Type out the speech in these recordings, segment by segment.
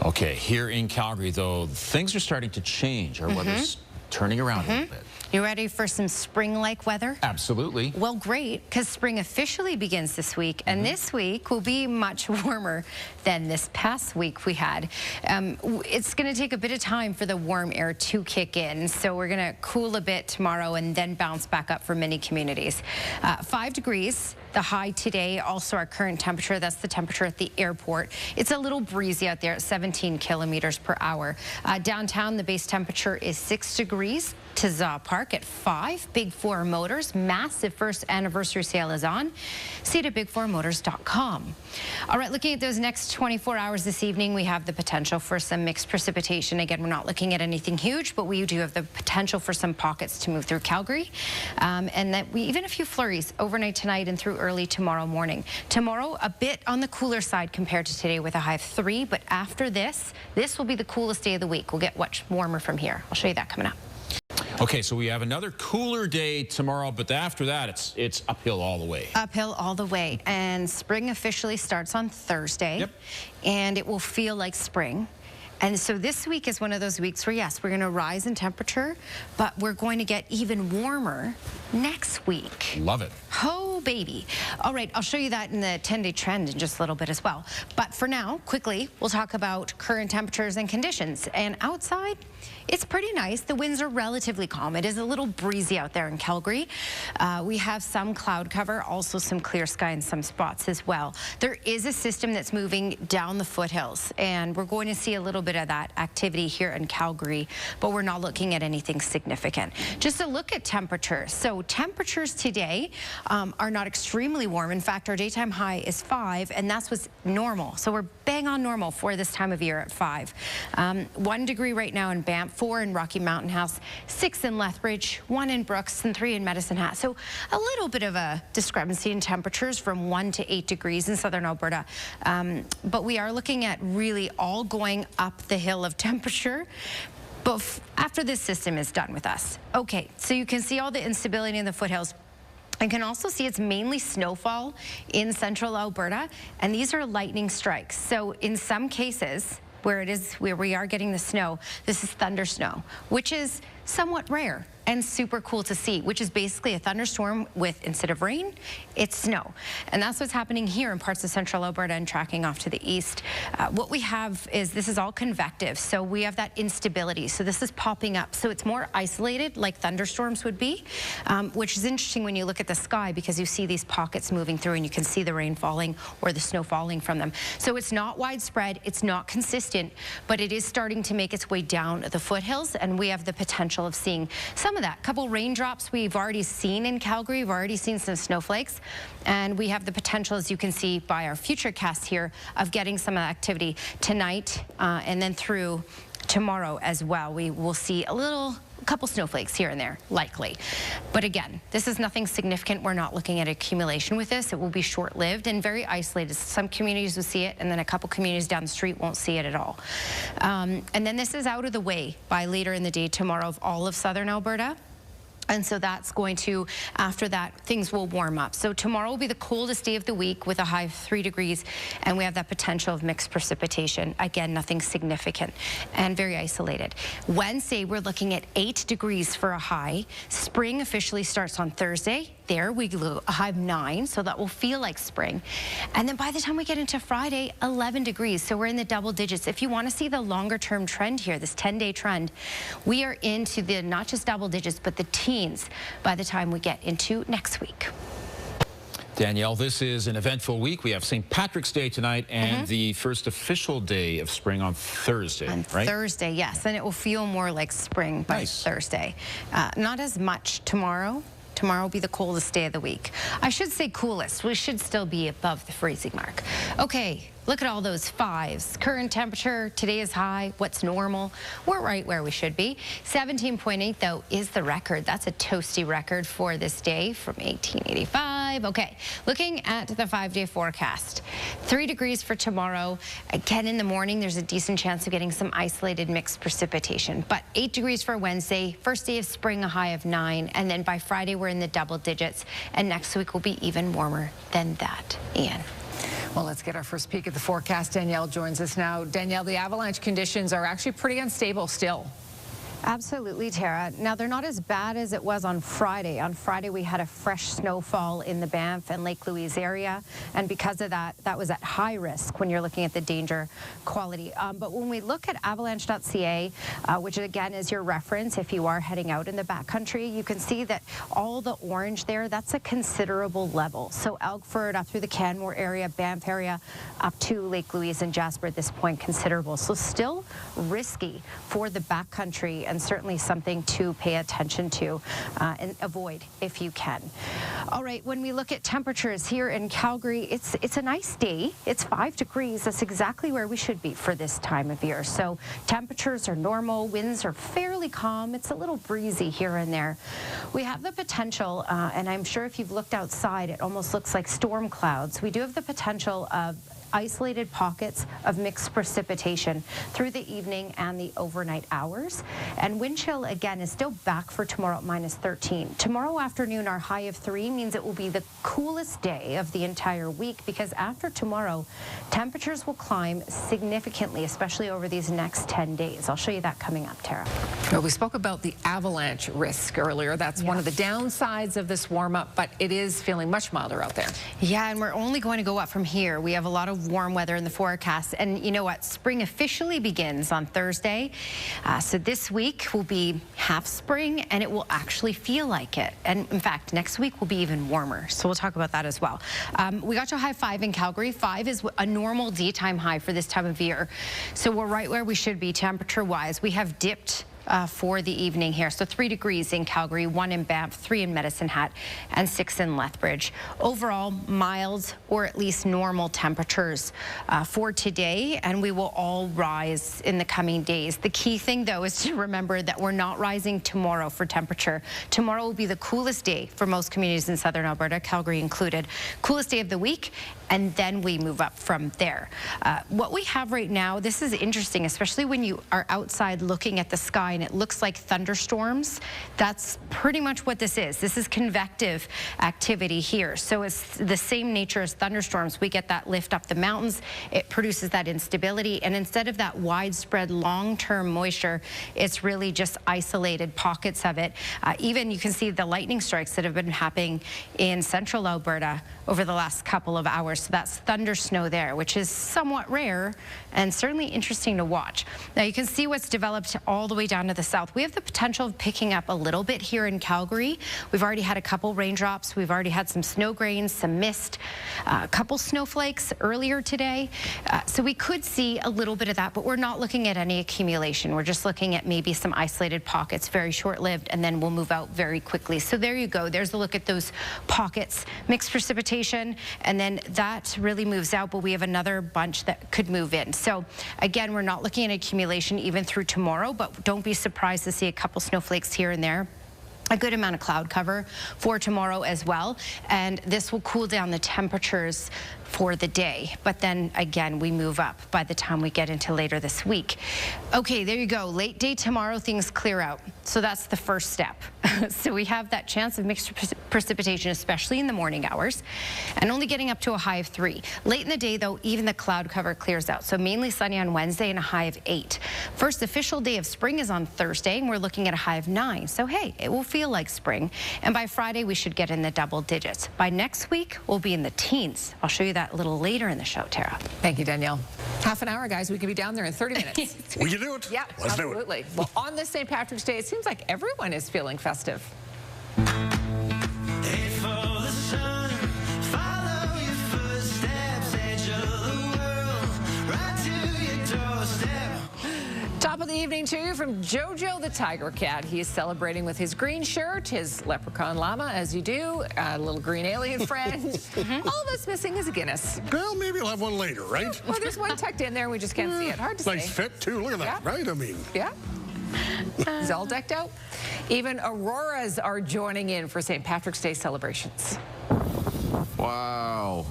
Okay, here in Calgary, though, things are starting to change. Our weather's turning around a little bit. You ready for some spring-like weather? Absolutely. Well, great, because spring officially begins this week, and this week will be much warmer than this past week we had. It's going to take a bit of time for the warm air to kick in, so we're going to cool a bit tomorrow and then bounce back up for many communities. 5 degrees. The high today, also our current temperature, that's the temperature at the airport. It's a little breezy out there at 17 kilometers per hour. Downtown, the base temperature is 6 degrees. Tazah Park at 5. Big 4 Motors, massive first anniversary sale is on. See it at big4motors.com. All right, looking at those next 24 hours this evening, we have the potential for some mixed precipitation. Again, we're not looking at anything huge, but we do have the potential for some pockets to move through Calgary. And that even a few flurries overnight tonight and through early tomorrow morning. Tomorrow, a bit on the cooler side compared to today with a high of 3, but after this will be the coolest day of the week. We'll get much warmer from here. I'll show you that coming up. Okay, so we have another cooler day tomorrow, but after that, it's uphill all the way. Uphill all the way. And spring officially starts on Thursday. Yep. And it will feel like spring. And so this week is one of those weeks where, yes, we're going to rise in temperature, but we're going to get even warmer next week. Love it. Oh, baby. All right, I'll show you that in the 10-day trend in just a little bit as well. But for now, quickly, we'll talk about current temperatures and conditions. And outside, it's pretty nice. The winds are relatively calm. It is a little breezy out there in Calgary. We have some cloud cover, also some clear sky in some spots as well. There is a system that's moving down the foothills, and we're going to see a little bit of that activity here in Calgary, but we're not looking at anything significant. Just a look at temperatures. So temperatures today are not extremely warm. In fact, our daytime high is 5, and that's what's normal. So we're bang on normal for this time of year at 5. 1 degree right now in Banff, 4 in Rocky Mountain House, 6 in Lethbridge, 1 in Brooks, and 3 in Medicine Hat. So a little bit of a discrepancy in temperatures from 1 to 8 degrees in southern Alberta. But we are looking at really all going up the hill of temperature. But after this system is done with us. Okay, so you can see all the instability in the foothills. You can also see it's mainly snowfall in central Alberta, and these are lightning strikes. So in some cases, where we are getting the snow, this is thunder snow, which is somewhat rare and super cool to see, which is basically a thunderstorm with, instead of rain, it's snow. And that's what's happening here in parts of central Alberta and tracking off to the east. What we have is, this is all convective, so we have that instability. So this is popping up, so it's more isolated like thunderstorms would be, which is interesting when you look at the sky because you see these pockets moving through and you can see the rain falling or the snow falling from them. So it's not widespread, it's not consistent, but it is starting to make its way down the foothills, and we have the potential of seeing some of that. Couple raindrops we've already seen in Calgary. We've already seen some snowflakes, and we have the potential, as you can see by our future cast here, of getting some activity tonight and then through tomorrow as well. We will see a couple snowflakes here and there, likely. But again, this is nothing significant. We're not looking at accumulation with this. It will be short-lived and very isolated. Some communities will see it, and then a couple communities down the street won't see it at all. And then this is out of the way by later in the day tomorrow of all of southern Alberta. And so that's going to, after that, things will warm up. So tomorrow will be the coldest day of the week with a high of 3 degrees, and we have that potential of mixed precipitation. Again, nothing significant and very isolated. Wednesday, we're looking at 8 degrees for a high. Spring officially starts on Thursday. There we go, a high of 9, so that will feel like spring. And then by the time we get into Friday, 11 degrees, so we're in the double digits. If you want to see the longer term trend here, this 10-day trend, we are into the not just double digits, but the teens by the time we get into next week. Danielle, this is an eventful week. We have St. Patrick's Day tonight and the first official day of spring on Thursday, right? Thursday, yes, and it will feel more like spring by Thursday. Not as much tomorrow. Tomorrow will be the coldest day of the week. I should say coolest. We should still be above the freezing mark. Okay, look at all those 5s. Current temperature, today is high. What's normal? We're right where we should be. 17.8, though, is the record. That's a toasty record for this day from 1885. Okay, looking at the 5-day forecast. 3 degrees for tomorrow. Again, in the morning, there's a decent chance of getting some isolated mixed precipitation. But 8 degrees for Wednesday. First day of spring, a high of 9. And then by Friday, we're in the double digits. And next week will be even warmer than that. Ian. Well, let's get our first peek at the forecast. Danielle joins us now. Danielle, the avalanche conditions are actually pretty unstable still. Absolutely, Tara. Now, they're not as bad as it was on Friday. On Friday, we had a fresh snowfall in the Banff and Lake Louise area, and because of that, that was at high risk when you're looking at the danger quality. But when we look at avalanche.ca, which again is your reference if you are heading out in the backcountry, you can see that all the orange there, that's a considerable level. So Elkford up through the Canmore area, Banff area, up to Lake Louise and Jasper at this point, considerable. So still risky for the backcountry, and certainly something to pay attention to and avoid if you can. All right, when we look at temperatures here in Calgary, it's a nice day. It's 5 degrees. That's exactly where we should be for this time of year. So temperatures are normal, winds are fairly calm. It's a little breezy here and there. We have the potential, and I'm sure if you've looked outside, it almost looks like storm clouds. We do have the potential of isolated pockets of mixed precipitation through the evening and the overnight hours. And wind chill, again, is still back for tomorrow at -13. Tomorrow afternoon, our high of 3 means it will be the coolest day of the entire week, because after tomorrow, temperatures will climb significantly, especially over these next 10 days. I'll show you that coming up, Tara. Well, we spoke about the avalanche risk earlier. That's one of the downsides of this warm-up, but it is feeling much milder out there. Yeah, and we're only going to go up from here. We have a lot of warm weather in the forecast, and you know what? Spring officially begins on Thursday. So this week will be half spring, and it will actually feel like it. And in fact, next week will be even warmer. So we'll talk about that as well. We got to a high 5 in Calgary. 5 is a normal daytime high for this time of year. So we're right where we should be temperature-wise. We have dipped for the evening here. So 3 degrees in Calgary, 1 in Banff, 3 in Medicine Hat, and 6 in Lethbridge. Overall, mild or at least normal temperatures for today, and we will all rise in the coming days. The key thing, though, is to remember that we're not rising tomorrow for temperature. Tomorrow will be the coolest day for most communities in southern Alberta, Calgary included. Coolest day of the week, and then we move up from there. What we have right now, this is interesting, especially when you are outside looking at the sky and it looks like thunderstorms. That's pretty much what this is. This is convective activity here. So it's the same nature as thunderstorms. We get that lift up the mountains. It produces that instability. And instead of that widespread long-term moisture, it's really just isolated pockets of it. Even you can see the lightning strikes that have been happening in central Alberta over the last couple of hours. So that's thunder snow there, which is somewhat rare and certainly interesting to watch. Now you can see what's developed all the way down to the south. We have the potential of picking up a little bit here in Calgary. We've already had a couple raindrops. We've already had some snow grains, some mist, a couple snowflakes earlier today. So we could see a little bit of that, but we're not looking at any accumulation. We're just looking at maybe some isolated pockets, very short-lived, and then we'll move out very quickly. So there you go. There's a look at those pockets, mixed precipitation, and then that really moves out, but we have another bunch that could move in. So again, we're not looking at accumulation even through tomorrow, but don't be surprised to see a couple snowflakes here and there. A good amount of cloud cover for tomorrow as well, and this will cool down the temperatures for the day. But then again, we move up by the time we get into later this week. Okay, there you go. Late day tomorrow, things clear out. So that's the first step. So we have that chance of mixed precipitation, especially in the morning hours, and only getting up to a high of 3. Late in the day, though, even the cloud cover clears out. So mainly sunny on Wednesday and a high of 8. First official day of spring is on Thursday, and we're looking at a high of 9. So hey, it will feel like spring. And by Friday, we should get in the double digits. By next week, we'll be in the teens. I'll show you that a little later in the show, Tara. Thank you, Danielle. Half an hour, guys. We can be down there in 30 minutes. We can do it. Yeah, Let's absolutely. do it. Well, on this St. Patrick's Day, it seems like everyone is feeling festive. Top of the evening to you from Jojo the Tiger Cat. He's celebrating with his green shirt, his leprechaun llama, as you do, a little green alien friend. All that's missing is a Guinness. Well, maybe we'll have one later, right? Well, there's one tucked in there. We just can't see it. Hard to Nice say. fit, too. Look at that, right? I mean. Yeah. He's all decked out. Even auroras are joining in for St. Patrick's Day celebrations. Wow.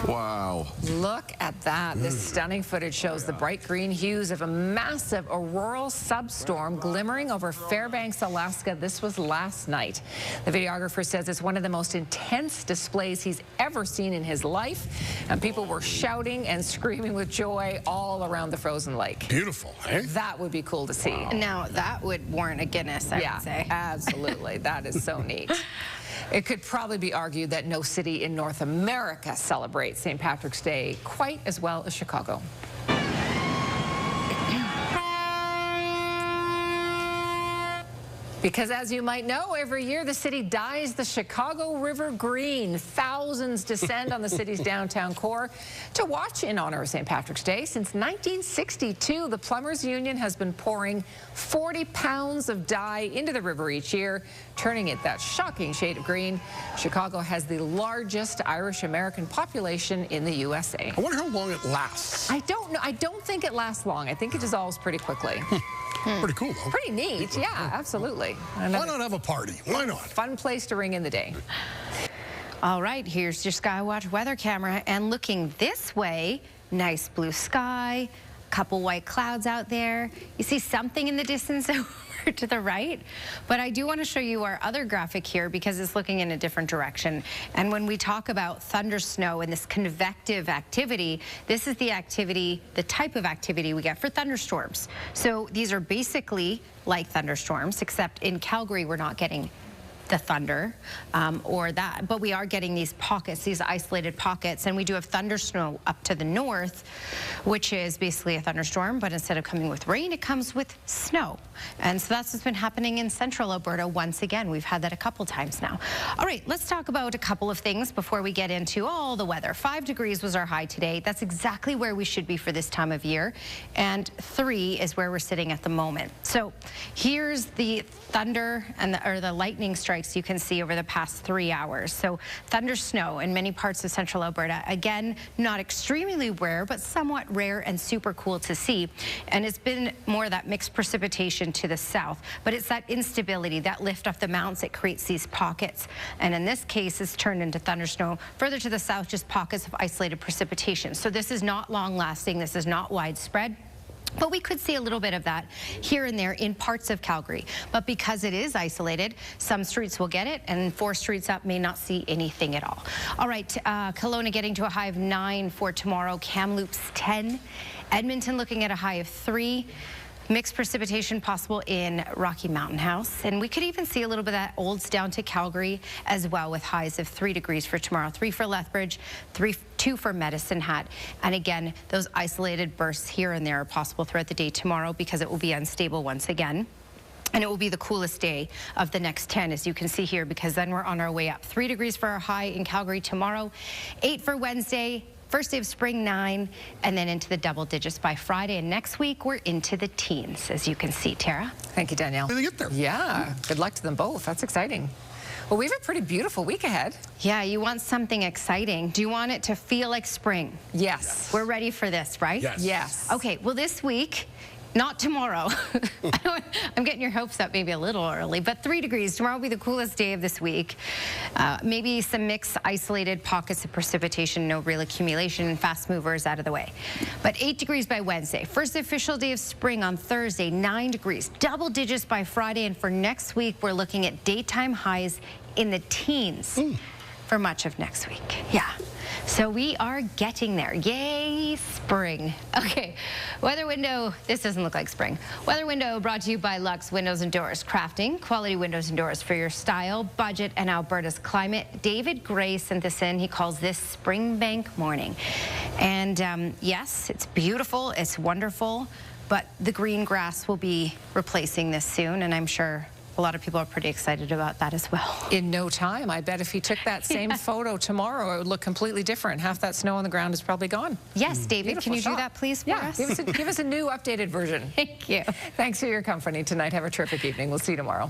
Wow. Look at that. This stunning footage shows the bright green hues of a massive auroral substorm glimmering over Fairbanks, Alaska. This was last night. The videographer says it's one of the most intense displays he's ever seen in his life, and people were shouting and screaming with joy all around the frozen lake. Beautiful, eh? That would be cool to see. Wow. Now, that would warrant a Guinness, I would say. Absolutely. That is so neat. It could probably be argued that no city in North America celebrates St. Patrick's Day quite as well as Chicago. Because as you might know, every year the city dyes the Chicago River green. Thousands descend on the city's downtown core to watch in honor of St. Patrick's Day. Since 1962, the Plumbers Union has been pouring 40 pounds of dye into the river each year, turning it that shocking shade of green. Chicago has the largest Irish-American population in the USA. I wonder how long it lasts. I don't know. I don't think it lasts long. I think it dissolves pretty quickly. Pretty cool, though. Pretty neat, yeah, absolutely. Why not have a party? Why not? Fun place to ring in the day. All right, here's your Skywatch weather camera, and looking this way, nice blue sky, couple white clouds out there. You see something in the distance over to the right, but I do want to show you our other graphic here because it's looking in a different direction. And when we talk about thunder snow and this convective activity, this is the activity, the type of activity we get for thunderstorms. So these are basically like thunderstorms, except in Calgary we're not getting the thunder or that, but we are getting these pockets, these isolated pockets, and we do have thunder snow up to the north, which is basically a thunderstorm, but instead of coming with rain, it comes with snow. And so that's what's been happening in central Alberta once again. We've had that a couple times now. All right, let's talk about a couple of things before we get into all the weather. 5 degrees was our high today. That's exactly where we should be for this time of year. And 3 is where we're sitting at the moment. So here's the thunder and the lightning strikes you can see over the past 3 hours. So thunder snow in many parts of central Alberta. Again, not extremely rare, but somewhat rare and super cool to see. And it's been more that mixed precipitation to the south, but it's that instability, that lift off the mountains that creates these pockets. And in this case, it's turned into thunder snow. Further to the south, just pockets of isolated precipitation. So this is not long lasting. This is not widespread. But we could see a little bit of that here and there in parts of Calgary. But because it is isolated, some streets will get it, and 4 streets up may not see anything at all. All right, Kelowna getting to a high of 9 for tomorrow. Kamloops 10. Edmonton looking at a high of 3. Mixed precipitation possible in Rocky Mountain House. And we could even see a little bit of that Olds down to Calgary as well, with highs of 3 degrees for tomorrow. 3 for Lethbridge, 2 for Medicine Hat. And again, those isolated bursts here and there are possible throughout the day tomorrow because it will be unstable once again. And it will be the coolest day of the next 10, as you can see here, because then we're on our way up. 3 degrees for our high in Calgary tomorrow, 8 for Wednesday. First day of spring, 9, and then into the double digits by Friday. And next week, we're into the teens, as you can see. Tara? Thank you, Danielle. Did they get there? Yeah, good luck to them both. That's exciting. Well, we have a pretty beautiful week ahead. Yeah, you want something exciting. Do you want it to feel like spring? Yes. We're ready for this, right? Yes. Yes. Okay, well, this week, not tomorrow. I'm getting your hopes up maybe a little early, but 3 degrees. Tomorrow will be the coolest day of this week. Maybe some mixed isolated pockets of precipitation, no real accumulation, fast movers out of the way. But 8 degrees by Wednesday. First official day of spring on Thursday, 9 degrees. Double digits by Friday, and for next week, we're looking at daytime highs in the teens for much of next week. Yeah. So we are getting there. Yay, spring. Okay, weather window. This doesn't look like spring. Weather window brought to you by Lux Windows and Doors. Crafting quality windows and doors for your style, budget, and Alberta's climate. David Gray sent this in. He calls this Springbank Morning. And yes, it's beautiful. It's wonderful. But the green grass will be replacing this soon, and I'm sure a lot of people are pretty excited about that as well. In no time. I bet if he took that same photo tomorrow, it would look completely different. Half that snow on the ground is probably gone. Yes, David, Beautiful can you shot. do that, please, for yeah, us? give us a new updated version. Thank you. Thanks for your company tonight. Have a terrific evening. We'll see you tomorrow.